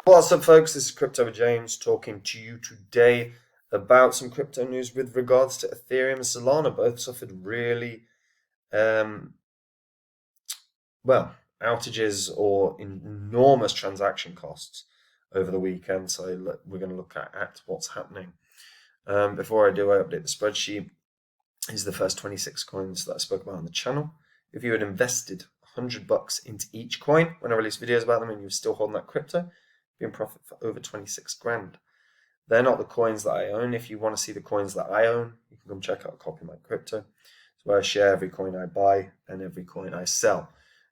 What's up, folks? This is Crypto with James talking to you today about some crypto news with regards to Ethereum and Solana. Both suffered really, um, outages or enormous transaction costs over the weekend. So we're going to look at what's happening. Before I do, I update the spreadsheet. These are the first 26 coins that I spoke about on the channel. If you had invested $100 into each coin when I release videos about them and you're still holding that crypto, be in profit for over 26 grand. They're not the coins that I own. If you want to see the coins that I own, you can come check out Copy My Crypto. It's where I share every coin I buy and every coin I sell.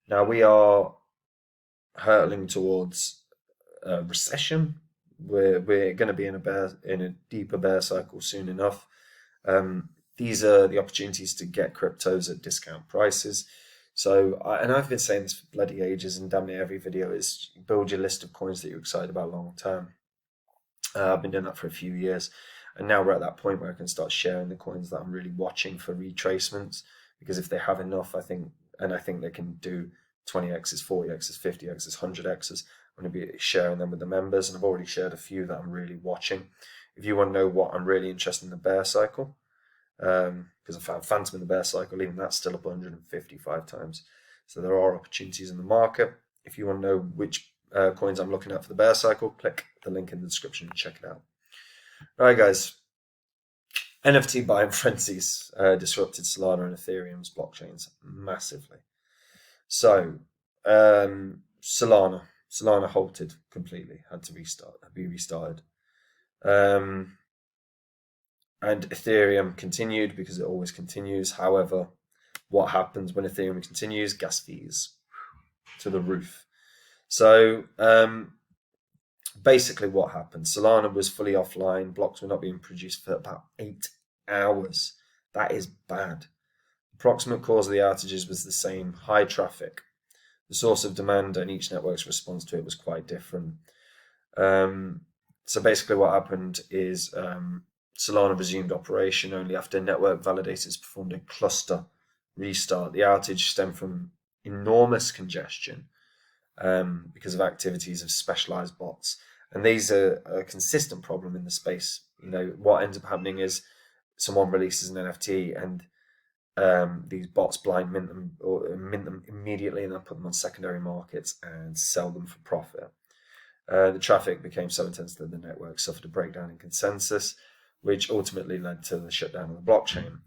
Now we are hurtling towards a recession. We're going to be in a deeper bear cycle soon enough. These are the opportunities to get cryptos at discount prices. So, I've been saying this for bloody ages, and damn near every video is build your list of coins that you're excited about long term. I've been doing that for a few years, and now we're at that point where I can start sharing the coins that I'm really watching for retracements, because if they have enough, I think they can do 20x's, 40x's, 50x's, 100x's. I'm going to be sharing them with the members, and I've already shared a few that I'm really watching. If you want to know what I'm really interested in the bear cycle, because I found Phantom in the bear cycle, even that's still up 155 times. So there are opportunities in the market. If you want to know which coins I'm looking at for the bear cycle, click the link in the description and check it out. All right, guys. NFT buying frenzies disrupted Solana and Ethereum's blockchains massively. So Solana halted completely, had to be restarted. And Ethereum continued because it always continues. However, what happens when Ethereum continues? Gas fees to the roof. So basically what happened, Solana was fully offline. Blocks were not being produced for about 8 hours. That is bad. The approximate cause of the outages was the same: high traffic. The source of demand and each network's response to it was quite different. So basically what happened is Solana resumed operation only after network validators performed a cluster restart. The outage stemmed from enormous congestion because of activities of specialized bots. And these are a consistent problem in the space. What ends up happening is someone releases an NFT and these bots blind mint them immediately, and then put them on secondary markets and sell them for profit. The traffic became so intense that the network suffered a breakdown in consensus, which ultimately led to the shutdown of the blockchain.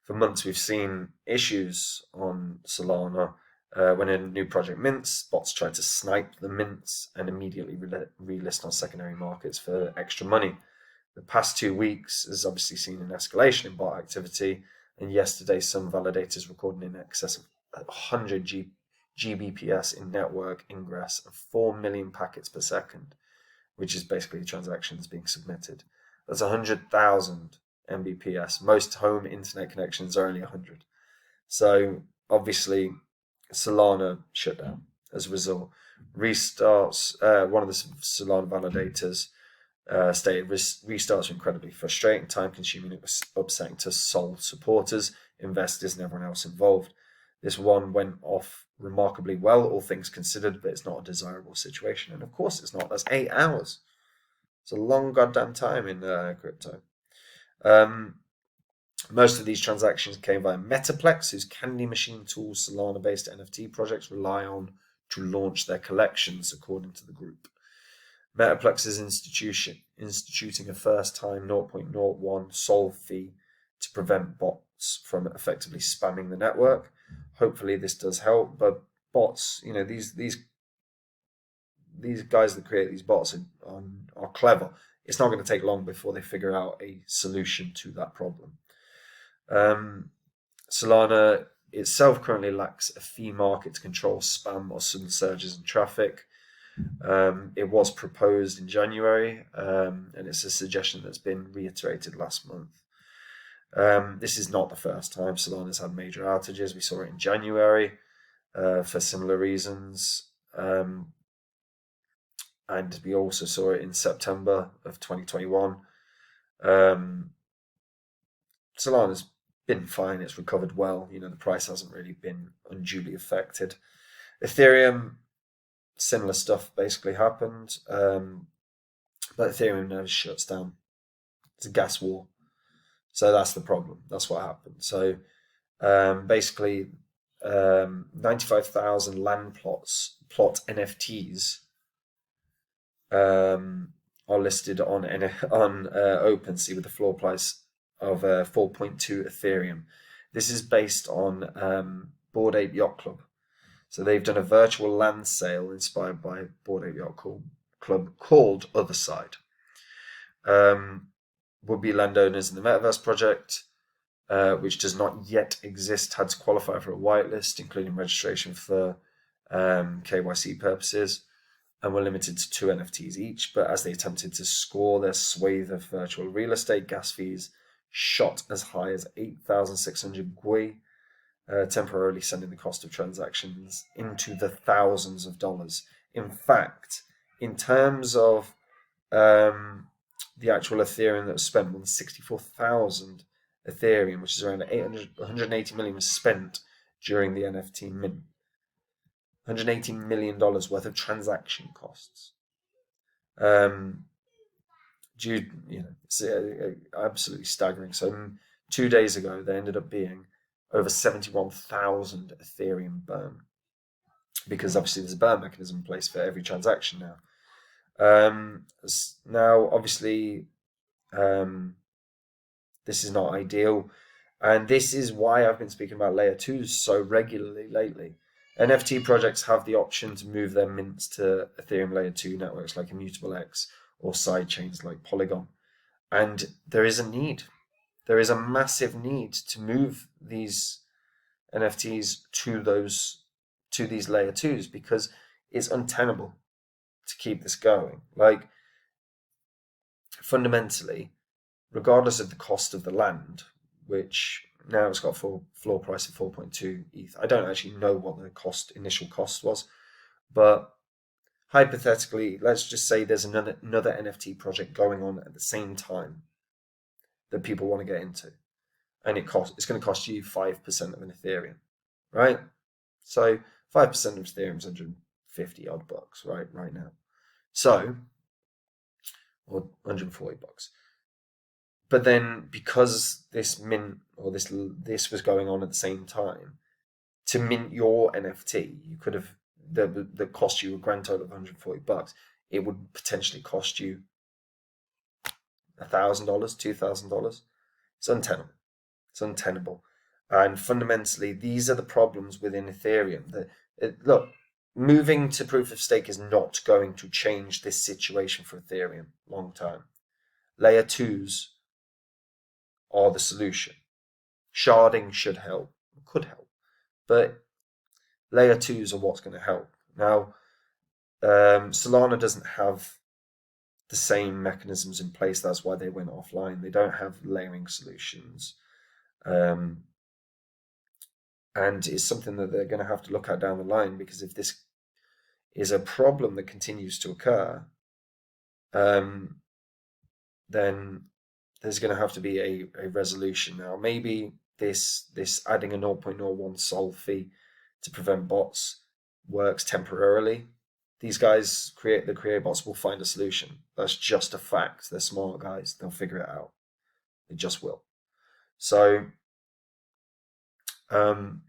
For months, we've seen issues on Solana. When a new project mints, bots try to snipe the mints and immediately relist on secondary markets for extra money. The past 2 weeks has obviously seen an escalation in bot activity, and yesterday some validators recorded in excess of 100 Gbps in network ingress and 4 million packets per second, which is basically transactions being submitted. That's 100,000 Mbps. Most home internet connections are only 100. So obviously Solana shut down as a result. Restarts, one of the Solana validators stated restarts are incredibly frustrating, time-consuming. It was upsetting to Sol supporters, investors, and everyone else involved. This one went off remarkably well, all things considered, but it's not a desirable situation. And of course it's not. That's 8 hours. It's a long goddamn time in crypto. Most of these transactions came via Metaplex, whose candy machine tools Solana-based NFT projects rely on to launch their collections, according to the group. Metaplex is instituting a first-time 0.01 Sol fee to prevent bots from effectively spamming the network. Hopefully this does help, but bots, these guys that create these bots are clever. It's not going to take long before they figure out a solution to that problem. Solana itself currently lacks a fee market to control spam or sudden surges in traffic. It was proposed in January, and it's a suggestion that's been reiterated last month. This is not the first time Solana's had major outages. We saw it in January for similar reasons. And we also saw it in September of 2021. Solana's been fine. It's recovered well. The price hasn't really been unduly affected. Ethereum similar stuff basically happened, but Ethereum never shuts down. It's a gas war. So that's the problem. That's what happened. So basically, 95,000 plot NFTs are listed on OpenSea with a floor price of 4.2 Ethereum. This is based on Bored Ape Yacht Club. So they've done a virtual land sale inspired by Bored Ape Yacht Club called Other Side. Would-be landowners in the Metaverse project, which does not yet exist, had to qualify for a whitelist, including registration for KYC purposes, and were limited to 2 NFTs each. But as they attempted to score their swathe of virtual real estate, gas fees shot as high as 8,600 GUI, temporarily sending the cost of transactions into the thousands of dollars. In fact, in terms of the actual Ethereum that was spent, more than 64,000 Ethereum, which is around 180 million, was spent during the NFT mint. $180 million worth of transaction costs. It's absolutely staggering. So 2 days ago, there ended up being over 71,000 Ethereum burn, because obviously there's a burn mechanism in place for every transaction now. Now, obviously, this is not ideal, and this is why I've been speaking about layer 2s so regularly lately. NFT projects have the option to move their mints to Ethereum layer 2 networks like Immutable X or sidechains like Polygon. And there is a need. There is a massive need to move these NFTs to these layer 2s, because it's untenable to keep this going. Like, fundamentally, regardless of the cost of the land, which now it's got a floor price of 4.2 ETH. I don't actually know what the initial cost was, but hypothetically, let's just say there's another NFT project going on at the same time that people want to get into, and it's going to cost you 5% of an Ethereum, right? So 5% of Ethereum is 150 odd bucks, right now. So, or 140 bucks. But then, because this mint or this was going on at the same time, to mint your NFT, you could have the cost you a grand total of 140 bucks. It would potentially cost you $1,000, $2,000. It's untenable. It's untenable. And fundamentally, these are the problems within Ethereum. Look, moving to proof of stake is not going to change this situation for Ethereum long term. Layer 2s are the solution. Sharding should help, could help, but layer 2s are what's going to help. Now, Solana doesn't have the same mechanisms in place. That's why they went offline. They don't have layering solutions. And it's something that they're going to have to look at down the line, because if this is a problem that continues to occur, then there's going to have to be a resolution. Now, maybe this adding a 0.01 sol fee to prevent bots works temporarily. These guys, the create bots, will find a solution. That's just a fact. They're smart guys. They'll figure it out. They just will. So, and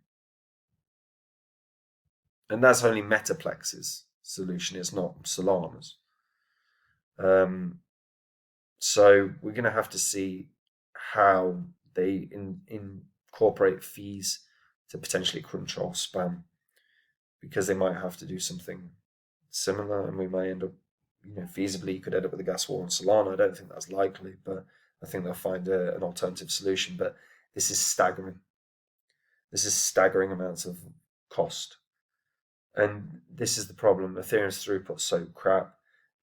that's only Metaplex's solution. It's not Solana's. So we're going to have to see how they incorporate fees to potentially control spam, because they might have to do something similar, and we might end up, feasibly, you could end up with a gas war on Solana. I don't think that's likely, but I think they'll find an alternative solution. But this is staggering. This is staggering amounts of cost. And this is the problem. Ethereum's throughput's so crap.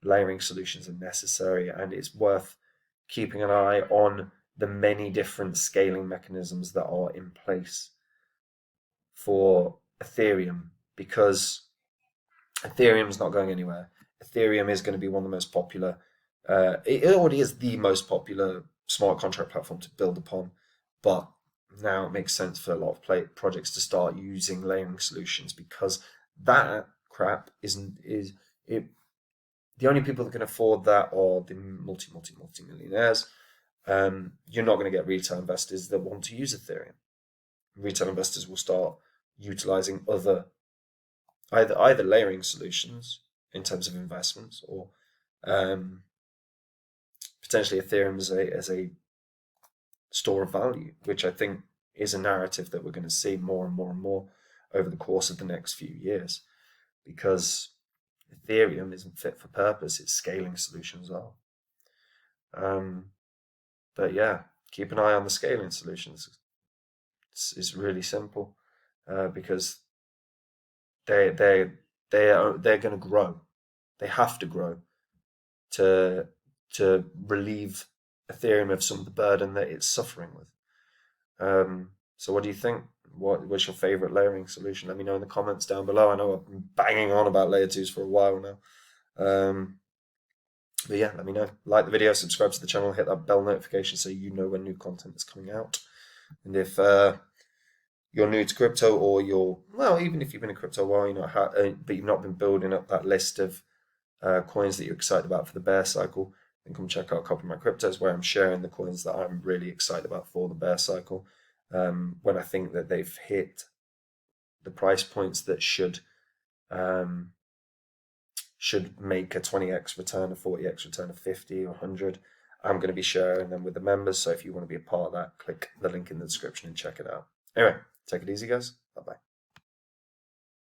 Layering solutions are necessary, and it's worth keeping an eye on the many different scaling mechanisms that are in place for Ethereum, because Ethereum's not going anywhere. Ethereum is going to be one of the most popular. It already is the most popular smart contract platform to build upon, but now it makes sense for a lot of projects to start using layering solutions, because that crap is it. The only people that can afford that are the multi millionaires. You're not going to get retail investors that want to use Ethereum. Retail investors will start utilizing either layering solutions in terms of investments, or potentially Ethereum as a store of value, which I think is a narrative that we're going to see more and more and more over the course of the next few years, because Ethereum isn't fit for purpose. Its scaling solutions are. But yeah, keep an eye on the scaling solutions. It's really simple, because they're going to grow. They have to grow to relieve Ethereum of some of the burden that it's suffering with. So what do you think? What was your favorite layering solution? Let me know in the comments down below. I know I've been banging on about layer 2s for a while now. But yeah, let me know. Like the video, subscribe to the channel, hit that bell notification so you know when new content is coming out. And if you're new to crypto, or even if you've been in crypto a while, but you've not been building up that list of coins that you're excited about for the bear cycle, then come check out Copy My Cryptos, where I'm sharing the coins that I'm really excited about for the bear cycle. When I think that they've hit the price points that should make a 20x return, a 40x return, a 50 or 100. I'm going to be sharing them with the members. So if you want to be a part of that, click the link in the description and check it out. Anyway, take it easy, guys. Bye-bye.